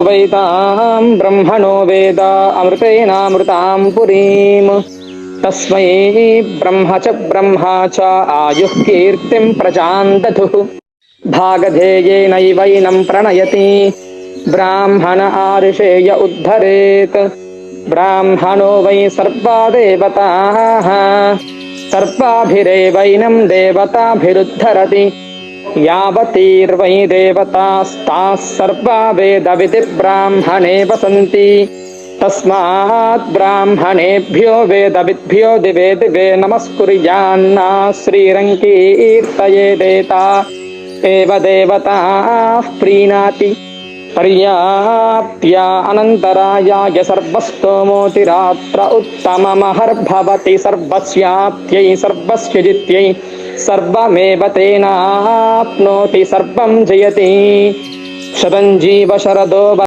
वैतां ब्रह्मणो वेद अमृतेनामृतां पुरीम् तस्मै ब्रह्मा च आयुः कीर्तिं प्रजां दधुः भागधेयेनैवैनं प्रणयति ब्राह्मण आऋषेय उद्धरेत् ब्राह्मणो वै सर्वा देवताः सर्वाभिरेवैनं देवताभिरुद्धरति यावतीर्वै देवतास्ताः सर्वा वेदविति ब्राह्मणे वसन्ति तस्मात् ब्राह्मणेभ्यो वेदविद्भ्यो दिवे दिवे नमस्कुर्यान्ना श्रीरङ्कीर्तयेदेता एव देवताः प्रीणाति पर्याप्त्या अनन्तरायाय सर्वस्तोमोतिरात्र उत्तममहर्भवति सर्वस्याप्त्यै सर्वस्य जित्यै सर्वमेव तेनाप्नोति सर्वं जयति शतं जीव शरदो